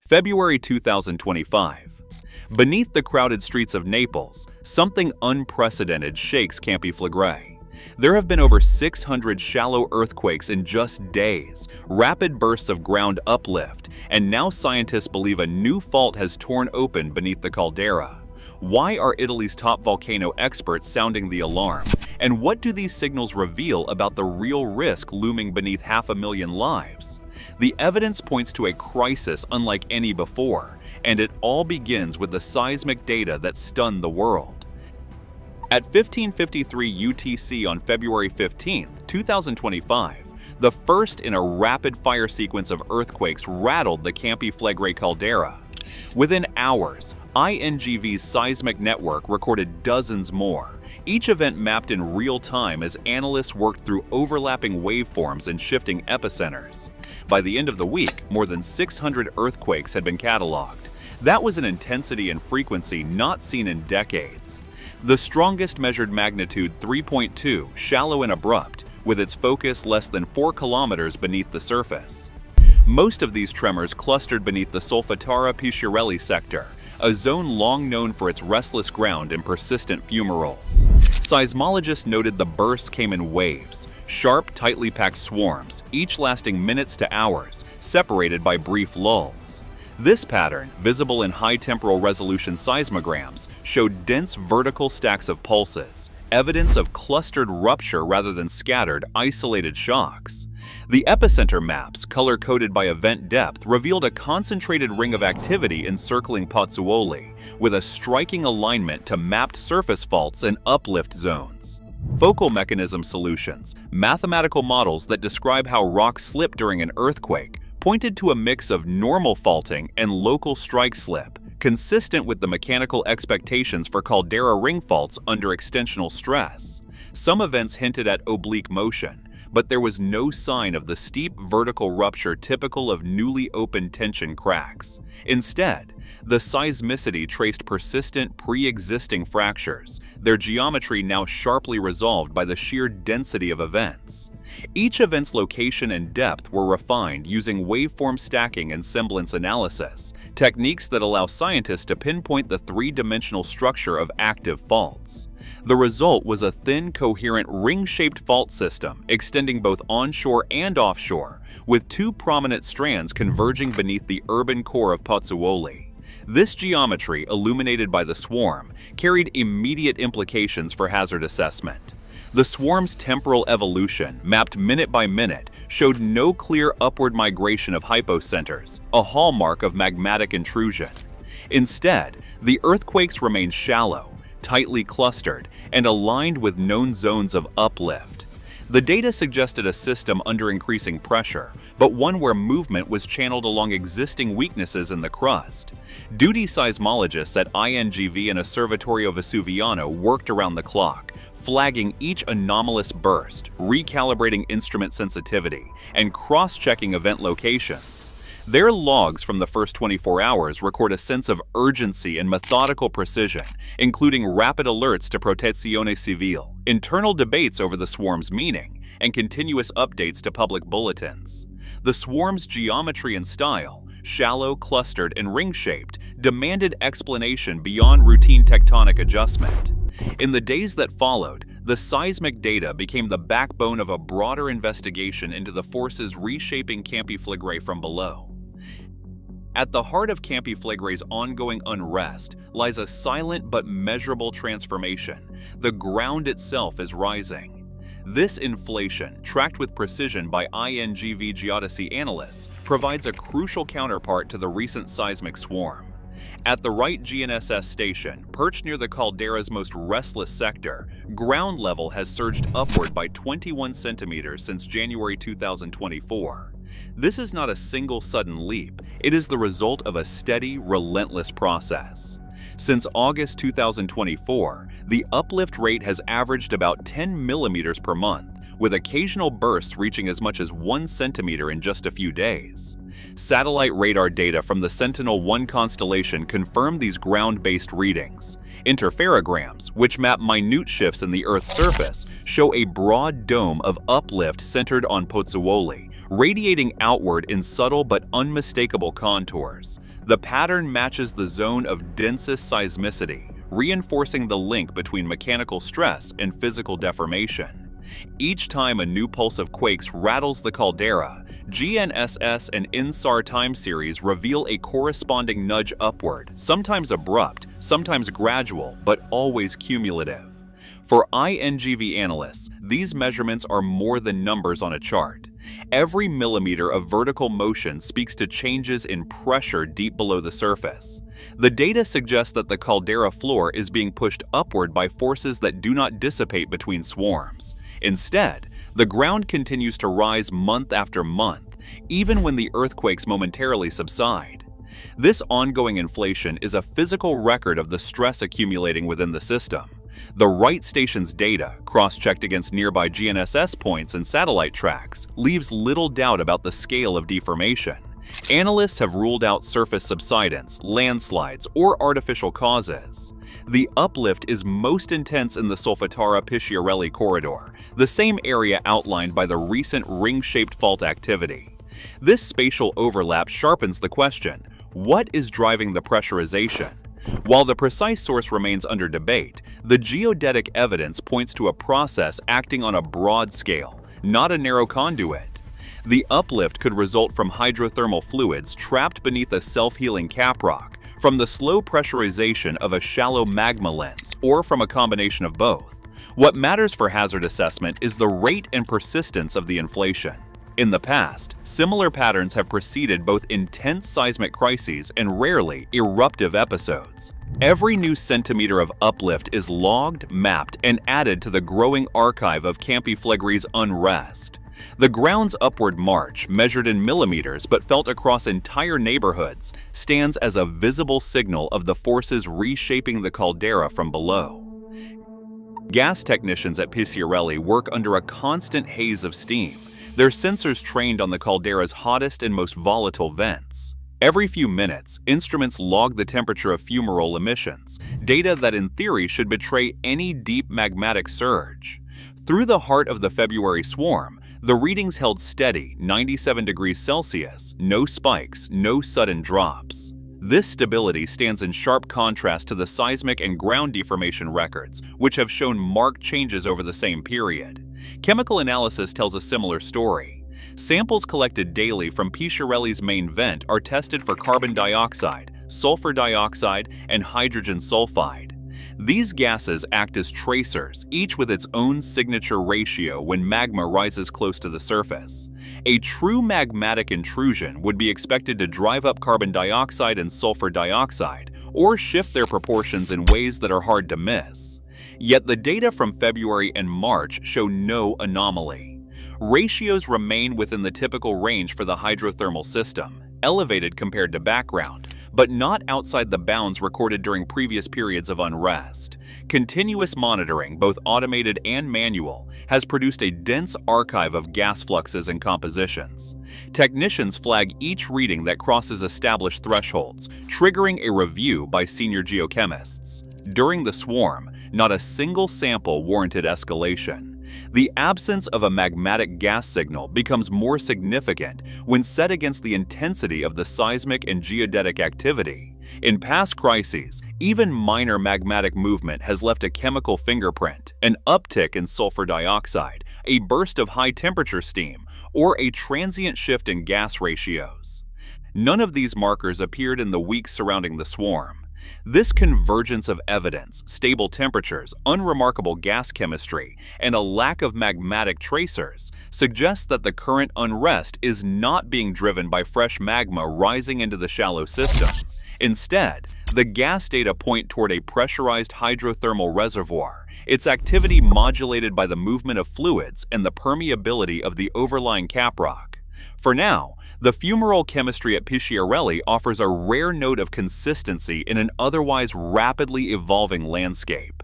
February 2025. Beneath the crowded streets of Naples, something unprecedented shakes Campi Flegrei. There have been over 600 shallow earthquakes in just days, rapid bursts of ground uplift, and now scientists believe a new fault has torn open beneath the caldera. Why are Italy's top volcano experts sounding the alarm? And what do these signals reveal about the real risk looming beneath 500,000 lives? The evidence points to a crisis unlike any before, and it all begins with the seismic data that stunned the world. At 15:53 UTC on February 15, 2025, the first in a rapid-fire sequence of earthquakes rattled the Campi Flegrei caldera. Within hours, INGV's seismic network recorded dozens more, each event mapped in real time as analysts worked through overlapping waveforms and shifting epicenters. By the end of the week, more than 600 earthquakes had been cataloged. That was an intensity and frequency not seen in decades. The strongest measured magnitude 3.2, shallow and abrupt, with its focus less than 4 kilometers beneath the surface. Most of these tremors clustered beneath the Solfatara Pisciarelli sector, a zone long known for its restless ground and persistent fumaroles. Seismologists noted the bursts came in waves, sharp, tightly packed swarms, each lasting minutes to hours, separated by brief lulls. This pattern, visible in high temporal resolution seismograms, showed dense vertical stacks of pulses, evidence of clustered rupture rather than scattered, isolated shocks. The epicenter maps, color-coded by event depth, revealed a concentrated ring of activity encircling Pozzuoli, with a striking alignment to mapped surface faults and uplift zones. Focal mechanism solutions, mathematical models that describe how rocks slip during an earthquake, pointed to a mix of normal faulting and local strike slip, consistent with the mechanical expectations for caldera ring faults under extensional stress. Some events hinted at oblique motion, but there was no sign of the steep vertical rupture typical of newly opened tension cracks. Instead, the seismicity traced persistent pre-existing fractures, their geometry now sharply resolved by the sheer density of events. Each event's location and depth were refined using waveform stacking and semblance analysis, techniques that allow scientists to pinpoint the three-dimensional structure of active faults. The result was a thin, coherent, ring-shaped fault system extending both onshore and offshore, with two prominent strands converging beneath the urban core of Pozzuoli. This geometry, illuminated by the swarm, carried immediate implications for hazard assessment. The swarm's temporal evolution, mapped minute by minute, showed no clear upward migration of hypocenters, a hallmark of magmatic intrusion. Instead, the earthquakes remained shallow, tightly clustered, and aligned with known zones of uplift. The data suggested a system under increasing pressure, but one where movement was channeled along existing weaknesses in the crust. Duty seismologists at INGV and Osservatorio Vesuviano worked around the clock, flagging each anomalous burst, recalibrating instrument sensitivity, and cross-checking event locations. Their logs from the first 24 hours record a sense of urgency and methodical precision, including rapid alerts to Protezione Civile, internal debates over the swarm's meaning, and continuous updates to public bulletins. The swarm's geometry and style, shallow, clustered, and ring-shaped, demanded explanation beyond routine tectonic adjustment. In the days that followed, the seismic data became the backbone of a broader investigation into the forces reshaping Campi Flegrei from below. At the heart of Campi Flegrei's ongoing unrest lies a silent but measurable transformation. The ground itself is rising. This inflation, tracked with precision by INGV geodesy analysts, provides a crucial counterpart to the recent seismic swarm. At the right GNSS station, perched near the caldera's most restless sector, ground level has surged upward by 21 centimeters since January 2024. This is not a single sudden leap, it is the result of a steady, relentless process. Since August 2024, the uplift rate has averaged about 10 millimeters per month, with occasional bursts reaching as much as 1 centimeter in just a few days. Satellite radar data from the Sentinel-1 constellation confirm these ground-based readings. Interferograms, which map minute shifts in the Earth's surface, show a broad dome of uplift centered on Pozzuoli, radiating outward in subtle but unmistakable contours. The pattern matches the zone of densest seismicity, reinforcing the link between mechanical stress and physical deformation. Each time a new pulse of quakes rattles the caldera, GNSS and INSAR time series reveal a corresponding nudge upward, sometimes abrupt, sometimes gradual, but always cumulative. For INGV analysts, these measurements are more than numbers on a chart. Every millimeter of vertical motion speaks to changes in pressure deep below the surface. The data suggests that the caldera floor is being pushed upward by forces that do not dissipate between swarms. Instead, the ground continues to rise month after month, even when the earthquakes momentarily subside. This ongoing inflation is a physical record of the stress accumulating within the system. The Wright Station's data, cross-checked against nearby GNSS points and satellite tracks, leaves little doubt about the scale of deformation. Analysts have ruled out surface subsidence, landslides, or artificial causes. The uplift is most intense in the Solfatara-Pisciarelli corridor, the same area outlined by the recent ring-shaped fault activity. This spatial overlap sharpens the question: what is driving the pressurization? While the precise source remains under debate, the geodetic evidence points to a process acting on a broad scale, not a narrow conduit. The uplift could result from hydrothermal fluids trapped beneath a self-healing caprock, from the slow pressurization of a shallow magma lens, or from a combination of both. What matters for hazard assessment is the rate and persistence of the inflation. In the past, similar patterns have preceded both intense seismic crises and rarely eruptive episodes. Every new centimeter of uplift is logged, mapped, and added to the growing archive of Campi Flegrei's unrest. The ground's upward march, measured in millimeters but felt across entire neighborhoods, stands as a visible signal of the forces reshaping the caldera from below. Gas technicians at Pisciarelli work under a constant haze of steam, their sensors trained on the caldera's hottest and most volatile vents. Every few minutes, instruments log the temperature of fumarole emissions, data that in theory should betray any deep magmatic surge. Through the heart of the February swarm, the readings held steady, 97 degrees Celsius, no spikes, no sudden drops. This stability stands in sharp contrast to the seismic and ground deformation records, which have shown marked changes over the same period. Chemical analysis tells a similar story. Samples collected daily from Pisciarelli's main vent are tested for carbon dioxide, sulfur dioxide, and hydrogen sulfide. These gases act as tracers, each with its own signature ratio when magma rises close to the surface. A true magmatic intrusion would be expected to drive up carbon dioxide and sulfur dioxide, or shift their proportions in ways that are hard to miss. Yet the data from February and March show no anomaly. Ratios remain within the typical range for the hydrothermal system, elevated compared to background, but not outside the bounds recorded during previous periods of unrest. Continuous monitoring, both automated and manual, has produced a dense archive of gas fluxes and compositions. Technicians flag each reading that crosses established thresholds, triggering a review by senior geochemists. During the swarm, not a single sample warranted escalation. The absence of a magmatic gas signal becomes more significant when set against the intensity of the seismic and geodetic activity. In past crises, even minor magmatic movement has left a chemical fingerprint, an uptick in sulfur dioxide, a burst of high-temperature steam, or a transient shift in gas ratios. None of these markers appeared in the weeks surrounding the swarm. This convergence of evidence, stable temperatures, unremarkable gas chemistry, and a lack of magmatic tracers suggests that the current unrest is not being driven by fresh magma rising into the shallow system. Instead, the gas data point toward a pressurized hydrothermal reservoir, its activity modulated by the movement of fluids and the permeability of the overlying caprock. For now, the fumarole chemistry at Pisciarelli offers a rare note of consistency in an otherwise rapidly evolving landscape.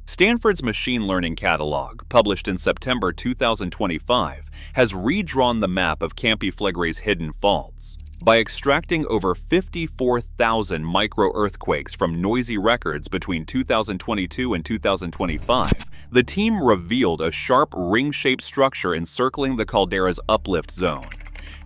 Stanford's machine learning catalog, published in September 2025, has redrawn the map of Campi Flegrei's hidden faults. By extracting over 54,000 micro-earthquakes from noisy records between 2022 and 2025, the team revealed a sharp ring-shaped structure encircling the caldera's uplift zone.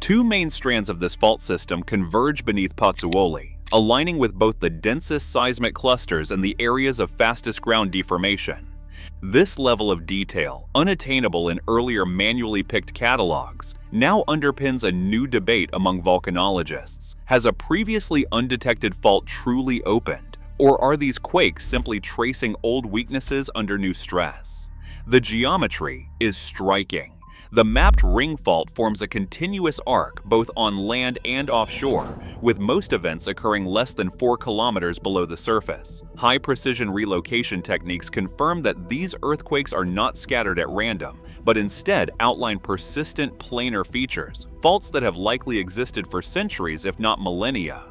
Two main strands of this fault system converge beneath Pozzuoli, aligning with both the densest seismic clusters and the areas of fastest ground deformation. This level of detail, unattainable in earlier manually picked catalogs, now underpins a new debate among volcanologists. Has a previously undetected fault truly opened, or are these quakes simply tracing old weaknesses under new stress? The geometry is striking. The mapped ring fault forms a continuous arc both on land and offshore, with most events occurring less than 4 kilometers below the surface. High-precision relocation techniques confirm that these earthquakes are not scattered at random, but instead outline persistent planar features, faults that have likely existed for centuries if not millennia.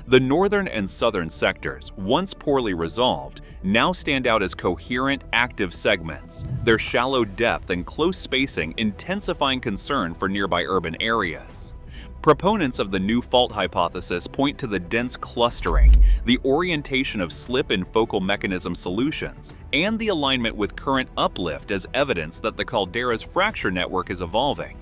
The northern and southern sectors, once poorly resolved, now stand out as coherent, active segments, their shallow depth and close spacing intensifying concern for nearby urban areas. Proponents of the new fault hypothesis point to the dense clustering, the orientation of slip and focal mechanism solutions, and the alignment with current uplift as evidence that the caldera's fracture network is evolving.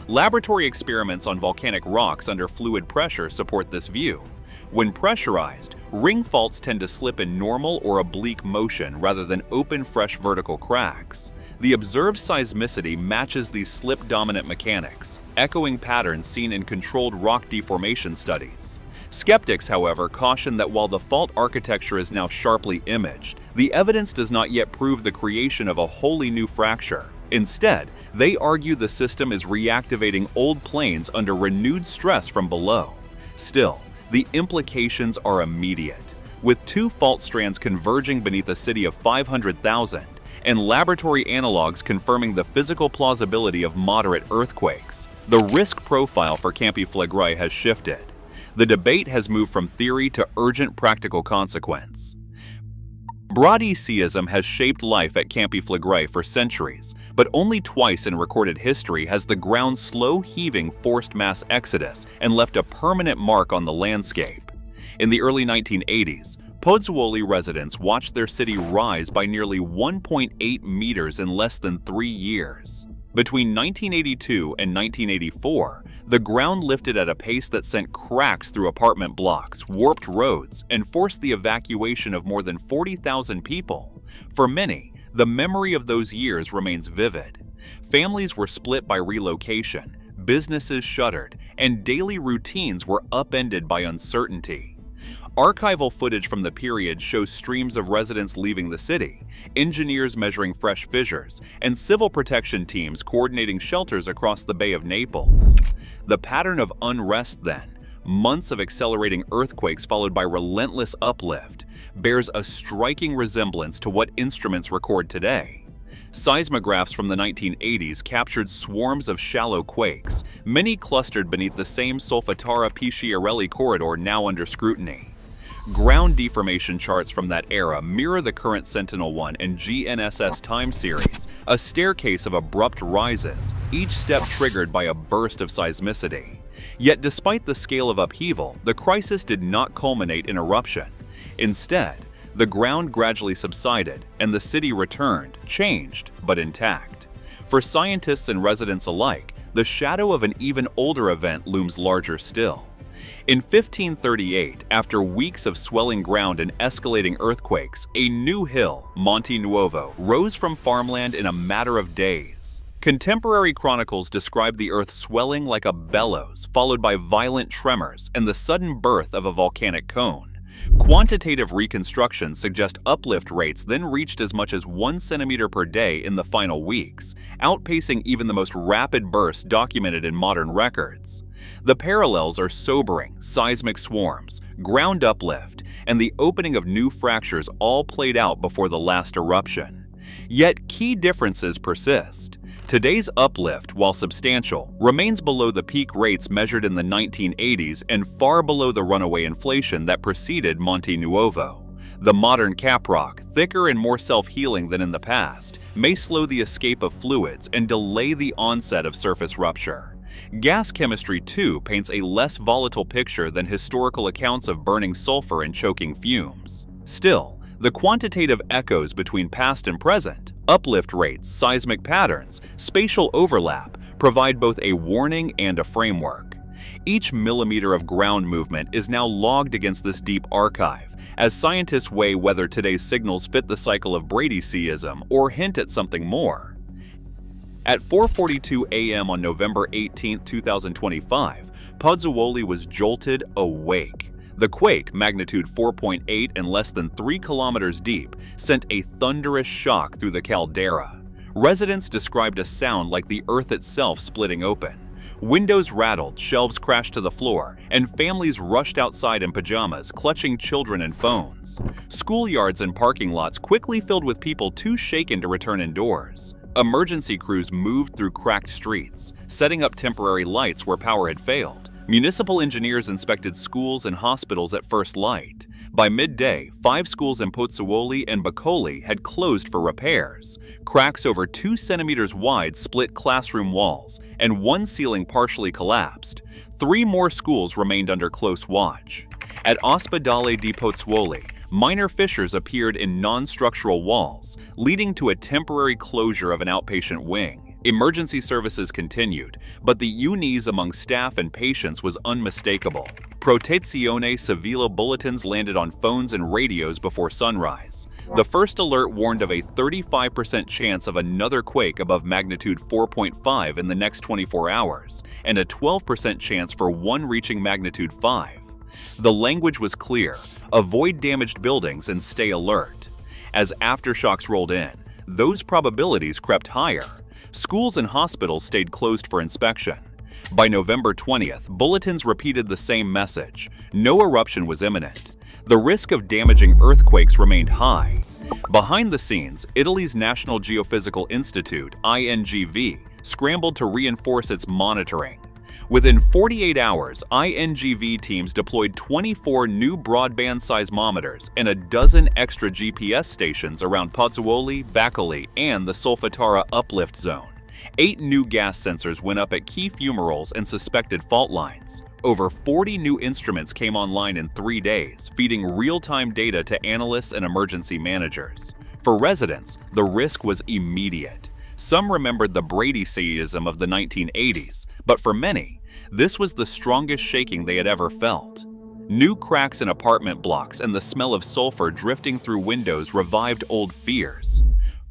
Laboratory experiments on volcanic rocks under fluid pressure support this view. When pressurized, ring faults tend to slip in normal or oblique motion rather than open, fresh vertical cracks. The observed seismicity matches these slip-dominant mechanics, echoing patterns seen in controlled rock deformation studies. Skeptics, however, caution that while the fault architecture is now sharply imaged, the evidence does not yet prove the creation of a wholly new fracture. Instead, they argue the system is reactivating old planes under renewed stress from below. Still, the implications are immediate. With two fault strands converging beneath a city of 500,000 and laboratory analogs confirming the physical plausibility of moderate earthquakes, the risk profile for Campi Flegrei has shifted. The debate has moved from theory to urgent practical consequence. Broadseism has shaped life at Campi Flegrei for centuries, but only twice in recorded history has the ground's slow heaving forced mass exodus and left a permanent mark on the landscape. In the early 1980s, Pozzuoli residents watched their city rise by nearly 1.8 meters in less than 3 years. Between 1982 and 1984, the ground lifted at a pace that sent cracks through apartment blocks, warped roads, and forced the evacuation of more than 40,000 people. For many, the memory of those years remains vivid. Families were split by relocation, businesses shuttered, and daily routines were upended by uncertainty. Archival footage from the period shows streams of residents leaving the city, engineers measuring fresh fissures, and civil protection teams coordinating shelters across the Bay of Naples. The pattern of unrest then, months of accelerating earthquakes followed by relentless uplift, bears a striking resemblance to what instruments record today. Seismographs from the 1980s captured swarms of shallow quakes, many clustered beneath the same Solfatara-Pisciarelli corridor now under scrutiny. Ground deformation charts from that era mirror the current Sentinel-1 and GNSS time series, a staircase of abrupt rises, each step triggered by a burst of seismicity. Yet despite the scale of upheaval, the crisis did not culminate in eruption. Instead, the ground gradually subsided and the city returned, changed, but intact. For scientists and residents alike, the shadow of an even older event looms larger still. In 1538, after weeks of swelling ground and escalating earthquakes, a new hill, Monte Nuovo, rose from farmland in a matter of days. Contemporary chronicles describe the earth swelling like a bellows, followed by violent tremors and the sudden birth of a volcanic cone. Quantitative reconstructions suggest uplift rates then reached as much as 1 centimeter per day in the final weeks, outpacing even the most rapid bursts documented in modern records. The parallels are sobering: seismic swarms, ground uplift, and the opening of new fractures all played out before the last eruption. Yet key differences persist. Today's uplift, while substantial, remains below the peak rates measured in the 1980s and far below the runaway inflation that preceded Monte Nuovo. The modern caprock, thicker and more self-healing than in the past, may slow the escape of fluids and delay the onset of surface rupture. Gas chemistry, too, paints a less volatile picture than historical accounts of burning sulfur and choking fumes. Still, the quantitative echoes between past and present, uplift rates, seismic patterns, spatial overlap, provide both a warning and a framework. Each millimeter of ground movement is now logged against this deep archive, as scientists weigh whether today's signals fit the cycle of Bradyseism or hint at something more. At 4:42 a.m. on November 18, 2025, Pozzuoli was jolted awake. The quake, magnitude 4.8 and less than 3 kilometers deep, sent a thunderous shock through the caldera. Residents described a sound like the earth itself splitting open. Windows rattled, shelves crashed to the floor, and families rushed outside in pajamas, clutching children and phones. Schoolyards and parking lots quickly filled with people too shaken to return indoors. Emergency crews moved through cracked streets, setting up temporary lights where power had failed. Municipal engineers inspected schools and hospitals at first light. By midday, 5 schools in Pozzuoli and Boccoli had closed for repairs. Cracks over 2 centimeters wide split classroom walls, and 1 ceiling partially collapsed. 3 more schools remained under close watch. At Ospedale di Pozzuoli, minor fissures appeared in non-structural walls, leading to a temporary closure of an outpatient wing. Emergency services continued, but the unease among staff and patients was unmistakable. Protezione Civile bulletins landed on phones and radios before sunrise. The first alert warned of a 35% chance of another quake above magnitude 4.5 in the next 24 hours, and a 12% chance for one reaching magnitude 5. The language was clear: avoid damaged buildings and stay alert. As aftershocks rolled in, those probabilities crept higher. Schools and hospitals stayed closed for inspection. By November 20th, bulletins repeated the same message: no eruption was imminent. The risk of damaging earthquakes remained high. Behind the scenes, Italy's National Geophysical Institute, INGV, scrambled to reinforce its monitoring. Within 48 hours, INGV teams deployed 24 new broadband seismometers and a dozen extra GPS stations around Pozzuoli, Boccoli, and the Solfatara uplift zone. 8 new gas sensors went up at key fumaroles and suspected fault lines. Over 40 new instruments came online in 3 days, feeding real-time data to analysts and emergency managers. For residents, the risk was immediate. Some remembered the Bradyseism of the 1980s, but for many, this was the strongest shaking they had ever felt. New cracks in apartment blocks and the smell of sulfur drifting through windows revived old fears.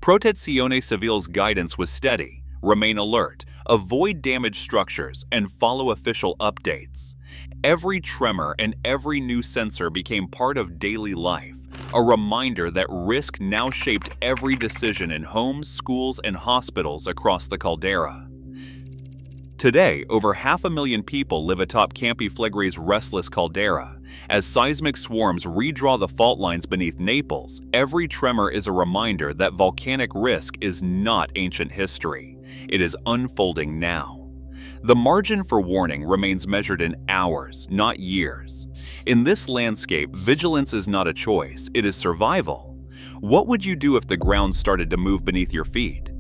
Protezione Civile's guidance was steady: remain alert, avoid damaged structures, and follow official updates. Every tremor and every new sensor became part of daily life, a reminder that risk now shaped every decision in homes, schools, and hospitals across the caldera. Today, over 500,000 people live atop Campi Flegrei's restless caldera. As seismic swarms redraw the fault lines beneath Naples, every tremor is a reminder that volcanic risk is not ancient history. It is unfolding now. The margin for warning remains measured in hours, not years. In this landscape, vigilance is not a choice, it is survival. What would you do if the ground started to move beneath your feet?